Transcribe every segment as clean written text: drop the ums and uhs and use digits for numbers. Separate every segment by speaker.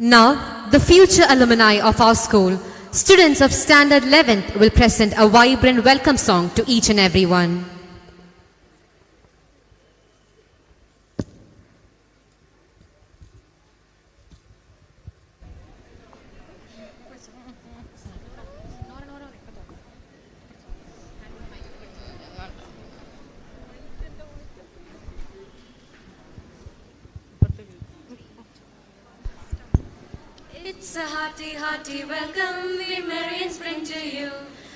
Speaker 1: Now, the future alumni of our school, students of Standard 11th, will present a vibrant welcome song to each and every one.
Speaker 2: It's a hearty, hearty welcome we Marians bring to you,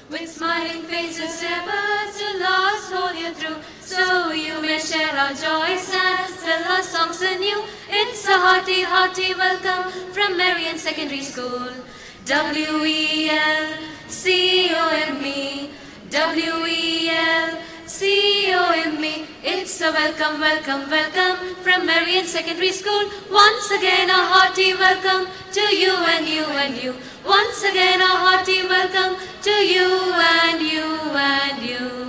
Speaker 2: with smiling faces ever to last all year through. So you may share our joys and fill our songs anew. It's a hearty, hearty welcome from Marian Secondary School. W-E-L-C-O-M-E, W-E-L-C-O-M-E. It's a welcome, welcome, welcome from Marian Secondary School. Once again a hearty welcome to you and you and you. Once again a hearty welcome to you and you and you.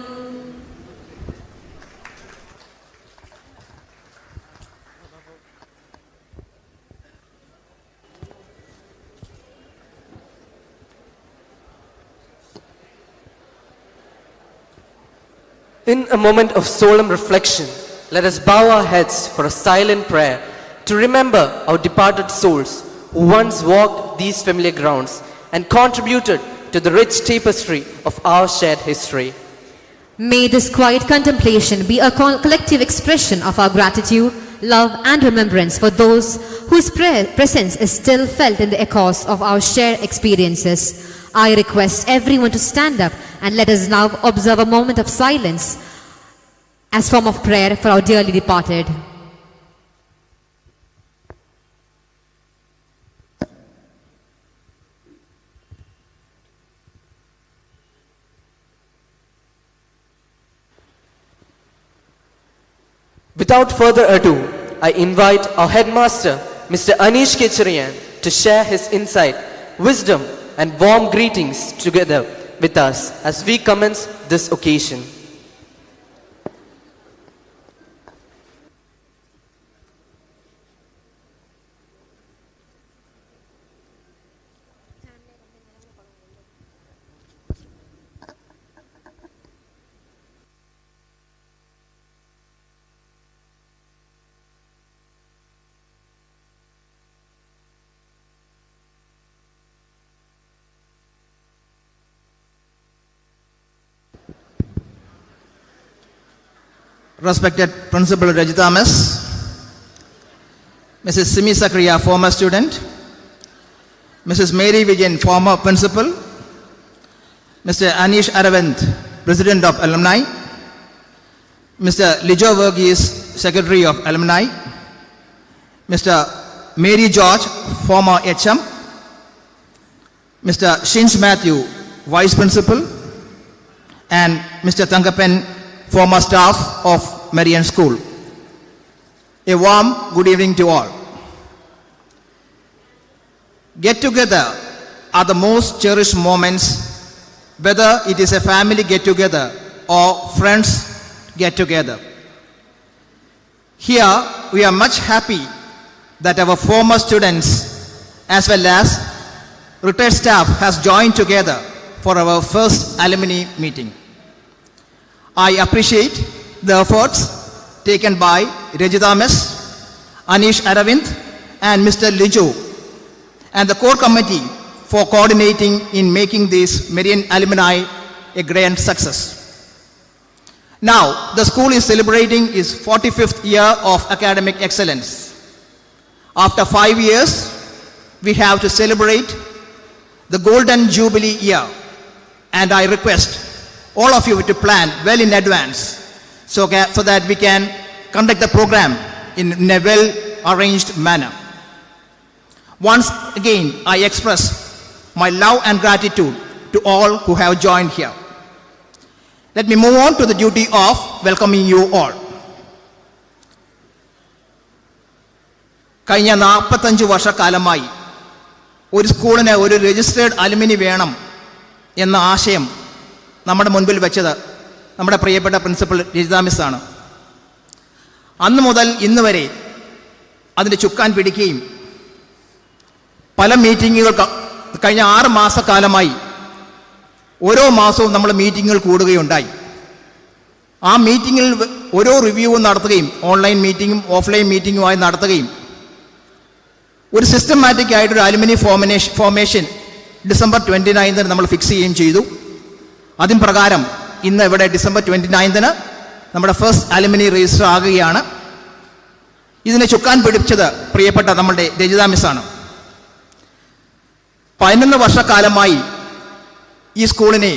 Speaker 3: In a moment of solemn reflection, let us bow our heads for a silent prayer to remember our departed souls who once walked these familiar grounds and contributed to the rich tapestry of our shared history.
Speaker 1: May this quiet contemplation be a collective expression of our gratitude, love and remembrance for those whose presence is still felt in the echoes of our shared experiences. I request everyone to stand up and let us now observe a moment of silence as form of prayer for our dearly departed.
Speaker 3: Without further ado, I invite our headmaster, Mr. Anish Kecharian, to share his insight, wisdom and warm greetings together with us as we commence this occasion.
Speaker 4: Respected Principal Rajita Miss, Mrs. Simi Sakriya, former student, Mrs. Mary Vijayan, former principal, Mr. Anish Aravind, President of Alumni, Mr. Lijo Verghese, Secretary of Alumni, Mr. Mary George, former HM, Mr. Shins Matthew, Vice Principal, and Mr. Thangapen, former staff of Marian School. A warm good evening to all. Get-together are the most cherished moments, whether it is a family get-together or friends get-together. Here, we are much happy that our former students as well as retired staff has joined together for our first alumni meeting. I appreciate the efforts taken by Rajita Miss, Anish Aravind and Mr. Lijo and the core committee for coordinating in making this Marian alumni a grand success. Now, the school is celebrating its 45th year of academic excellence. After 5 years, we have to celebrate the Golden Jubilee year, and I request all of you to plan well in advance so that we can conduct the program in a well-arranged manner. Once again, I express my love and gratitude to all who have joined here. Let me move on to the duty of welcoming you all. കഴിഞ്ഞ 45 വർഷക്കാലമായി ഒരു സ്കൂളിന് ഒരു registered alumni വേണം എന്ന ആശയം നമ്മുടെ മുൻപിൽ വെച്ചത് നമ്മുടെ പ്രിയപ്പെട്ട പ്രിൻസിപ്പൽ രജിത മിസ് ആണ്. അന്ന് മുതൽ ഇന്ന് വരെ അതിൻ്റെ ചുക്കാൻ പിടിക്കുകയും പല മീറ്റിങ്ങുകൾ കഴിഞ്ഞ 6 മാസക്കാലമായി ഓരോ മാസവും നമ്മൾ മീറ്റിങ്ങുകൾ കൂടുകയുണ്ടായി. ആ മീറ്റിങ്ങിൽ ഓരോ റിവ്യൂവും നടത്തുകയും ഓൺലൈൻ മീറ്റിങ്ങും ഓഫ്ലൈൻ മീറ്റിങ്ങുമായി നടത്തുകയും ഒരു സിസ്റ്റമാറ്റിക് ആയിട്ടൊരു അലുമിനി ഫോർമേഷൻ ഡിസംബർ 29 നമ്മൾ ഫിക്സ് ചെയ്യുകയും ചെയ്തു. അതിൻ പ്രകാരം ഇന്ന് ഇവിടെ ഡിസംബർ 29 നമ്മുടെ ഫസ്റ്റ് അലുമിനി രജിസ്റ്റർ ആകുകയാണ്. ഇതിനെ ചുക്കാൻ പിടിച്ചത് പ്രിയപ്പെട്ട നമ്മുടെ രജിത മിസ്സാണ്. 11 വർഷക്കാലമായി ഈ സ്കൂളിനെ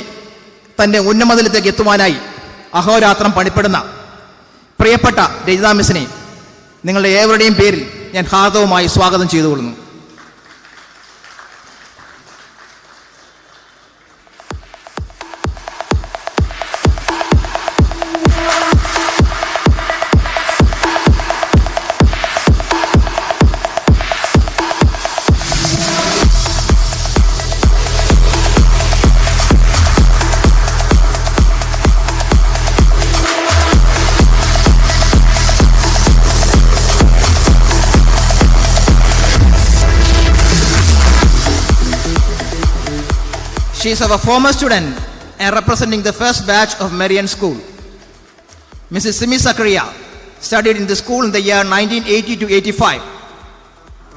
Speaker 4: തൻ്റെ ഉന്നമതലത്തേക്ക് എത്തുവാനായി അഹോരാത്രം പണിപ്പെടുന്ന പ്രിയപ്പെട്ട രജിത മിസ്സിനെ നിങ്ങളുടെ ഏവരുടെയും പേരിൽ ഞാൻ ഹാർദവുമായി സ്വാഗതം ചെയ്തുകൊള്ളുന്നു. She is our former student and representing the first batch of Marian School. Mrs. Simi Zakaria studied in the school in the year 1980 to 85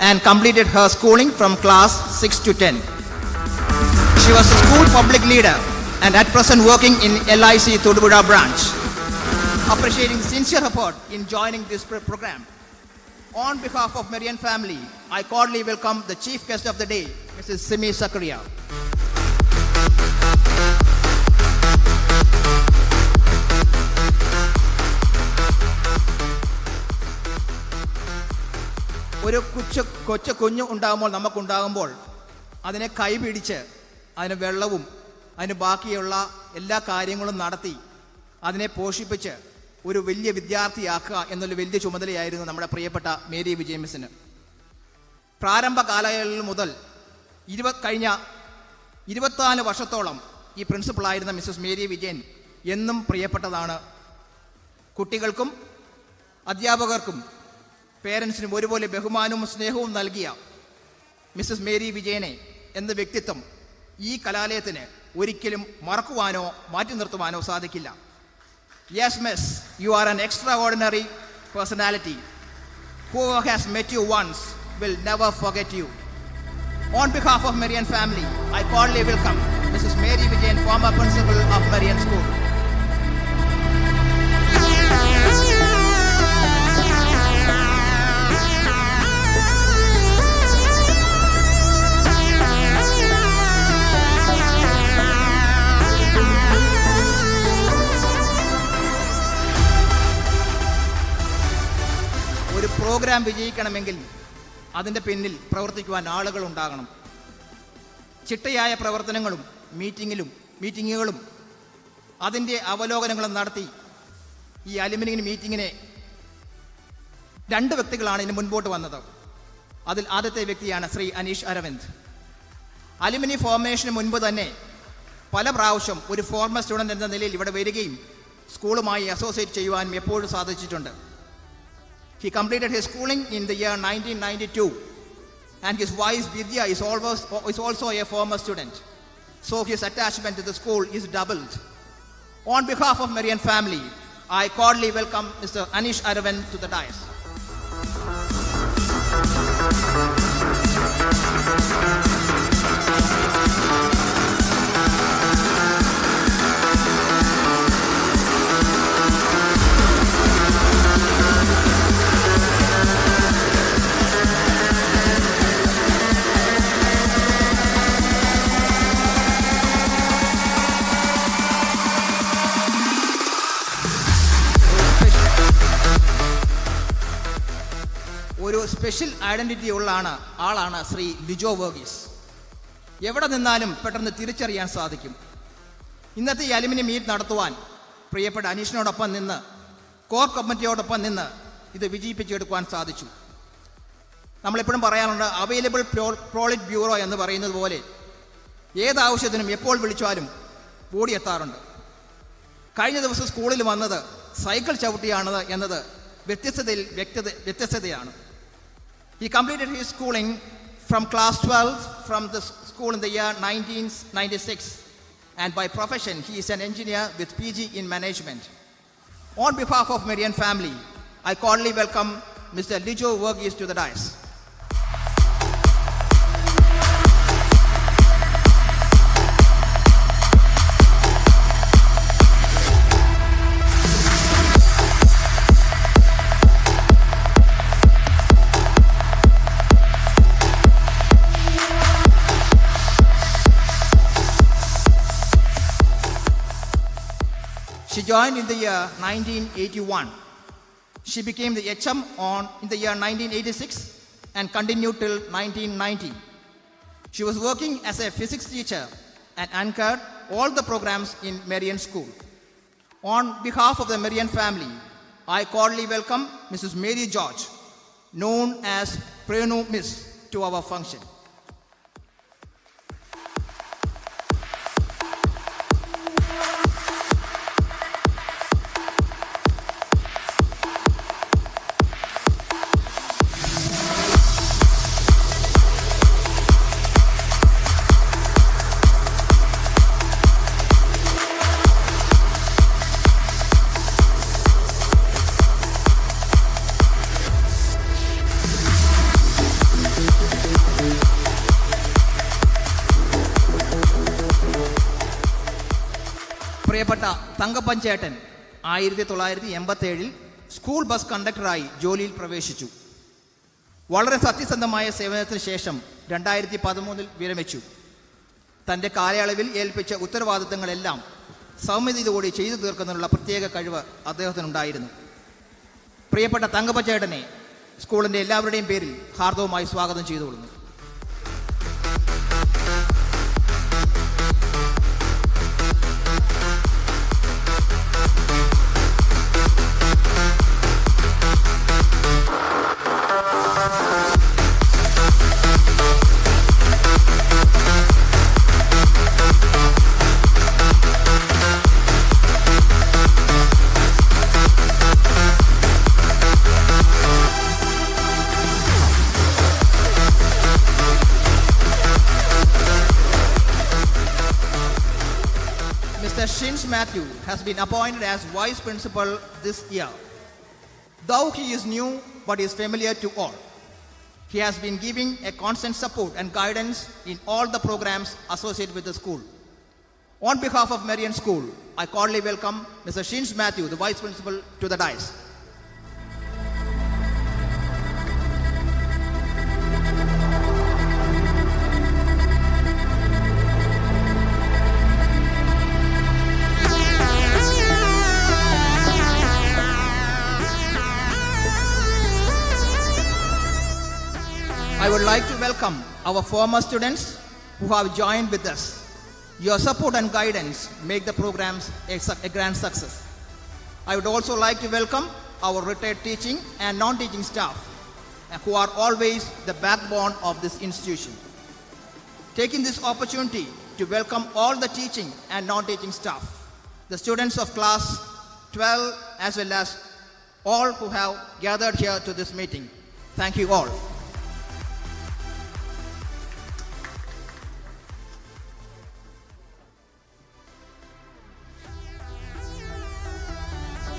Speaker 4: and completed her schooling from class 6 to 10. She was a school public leader and at present working in LIC Thodupuza branch. Appreciating sincere effort in joining this program. On behalf of Marian family, I cordially welcome the chief guest of the day, Mrs. Simi Zakaria. ഒരു കൊച്ചു കുഞ്ഞ് ഉണ്ടാകുമ്പോൾ നമുക്കുണ്ടാകുമ്പോൾ അതിനെ കൈപിടിച്ച് അതിന് വെള്ളവും അതിന് ബാക്കിയുള്ള എല്ലാ കാര്യങ്ങളും നടത്തി അതിനെ പോഷിപ്പിച്ച് ഒരു വലിയ വിദ്യാർത്ഥിയാക്കുക എന്നൊരു വലിയ ചുമതലയായിരുന്നു നമ്മുടെ പ്രിയപ്പെട്ട മേരി വിജയൻ മിസ്സിന്. പ്രാരംഭ കാലയളവിൽ മുതൽ കഴിഞ്ഞ 24 വർഷത്തോളം ഈ പ്രിൻസിപ്പളായിരുന്ന മിസ്സസ് മേരി വിജയൻ എന്നും പ്രിയപ്പെട്ടതാണ്. കുട്ടികൾക്കും അധ്യാപകർക്കും പേരൻസിനും ഒരുപോലെ ബഹുമാനവും സ്നേഹവും നൽകിയ മിസ്സസ് മേരി വിജയനെ എന്ന വ്യക്തിത്വം ഈ കലാലയത്തിന് ഒരിക്കലും മറക്കുവാനോ മാറ്റി നിർത്തുവാനോ സാധിക്കില്ല. Yes, miss, you are an extraordinary personality. Whoever has met you once will never forget you. On behalf of Marian family, I cordially welcome Mrs. Mary Vijayan, former principal of Marian School. ഒരു programme വിജയിക്കണമെങ്കിൽ അതിൻ്റെ പിന്നിൽ പ്രവർത്തിക്കുവാൻ ആളുകൾ ഉണ്ടാകണം. ചിട്ടയായ പ്രവർത്തനങ്ങളും മീറ്റിങ്ങുകളും അതിൻ്റെ അവലോകനങ്ങളും നടത്തി ഈ അലുമിനി മീറ്റിങ്ങിനെ 2 വ്യക്തികളാണ് ഇതിന് മുൻപോട്ട് വന്നത്. അതിൽ ആദ്യത്തെ വ്യക്തിയാണ് ശ്രീ അനീഷ് അരവിന്ദ്. അലുമിനി ഫോർമേഷന് മുൻപ് തന്നെ പല പ്രാവശ്യം ഒരു ഫോർമർ സ്റ്റുഡൻ്റ് എന്ന നിലയിൽ ഇവിടെ വരികയും സ്കൂളുമായി അസോസിയേറ്റ് ചെയ്യുവാനും എപ്പോഴും സാധിച്ചിട്ടുണ്ട്. He completed his schooling in the year 1992 and his wife Vidya is also a former student. So his attachment to the school is doubled. On behalf of Marian family, I cordially welcome Mr. Anish Aravind to the dais. ഒരു special identity ഉള്ള ആളാണ് ശ്രീ ലിജോ വർഗീസ്. എവിടെ നിന്നാലും പെട്ടെന്ന് തിരിച്ചറിയാൻ സാധിക്കും. ഇന്നത്തെ ഈ അലുമിനി മീറ്റ് നടത്തുവാൻ പ്രിയപ്പെട്ട അനീഷിനോടൊപ്പം നിന്ന് കോർ കമ്മിറ്റിയോടൊപ്പം നിന്ന് ഇത് വിജയിപ്പിച്ചെടുക്കുവാൻ സാധിച്ചു. നമ്മളെപ്പോഴും പറയാറുണ്ട് അവൈലബിൾ പ്രോളിറ്റ് ബ്യൂറോ എന്ന് പറയുന്നത് പോലെ ഏതാവശ്യത്തിനും എപ്പോൾ വിളിച്ചാലും ഓടിയെത്താറുണ്ട്. കഴിഞ്ഞ ദിവസം സ്കൂളിൽ വന്നത് സൈക്കിൾ ചവിട്ടിയാണത് എന്നത് വ്യത്യസ്തതയാണ്. He completed his schooling from class 12 from the school in the year 1996, and by profession he is an engineer with PG in management. On behalf of Marian family, I cordially welcome Mr. Lijo Verghese to the dais. She joined in the year 1981. She became the HM in the year 1986 and continued till 1990. She was working as a physics teacher and anchored all the programs in Marian School. On behalf of the Marian family, I cordially welcome Mrs. Mary George, known as Prenu Miss, to our function. പ്രിയപ്പെട്ട തങ്കപ്പൻ ചേട്ടൻ 1987 school bus കണ്ടക്ടറായി ജോലിയിൽ പ്രവേശിച്ചു. വളരെ സത്യസന്ധമായ സേവനത്തിന് ശേഷം 2013 വിരമിച്ചു. തൻ്റെ കാലയളവിൽ ഏൽപ്പിച്ച ഉത്തരവാദിത്തങ്ങളെല്ലാം സൗമ്യതയോടെ ചെയ്തു തീർക്കുന്നതിനുള്ള പ്രത്യേക കഴിവ് അദ്ദേഹത്തിനുണ്ടായിരുന്നു. പ്രിയപ്പെട്ട തങ്കപ്പൻ ചേട്ടനെ സ്കൂളിൻ്റെ എല്ലാവരുടെയും പേരിൽ ഹാർദവമായി സ്വാഗതം ചെയ്തുകൊള്ളുന്നു. Mr. Shins Matthew has been appointed as Vice Principal this year. Though he is new, but is familiar to all. He has been giving a constant support and guidance in all the programs associated with the school. On behalf of Marian School, I cordially welcome Mr. Shins Matthew, the Vice Principal, to the dais. I would like to welcome our former students who have joined with us. Your support and guidance make the programs a grand success. I would also like to welcome our retired teaching and non-teaching staff who are always the backbone of this institution. Taking this opportunity to welcome all the teaching and non-teaching staff, the students of class 12 as well as all who have gathered here to this meeting. Thank you all.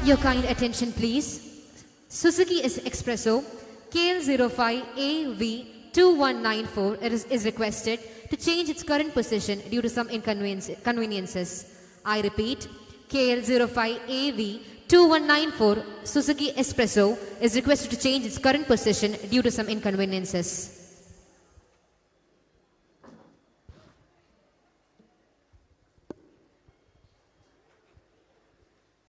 Speaker 1: Your kind attention please. Suzuki Espresso KL05AV2194 is requested to change its current position due to some inconveniences. I repeat, KL05AV2194 Suzuki Espresso is requested to change its current position due to some inconveniences.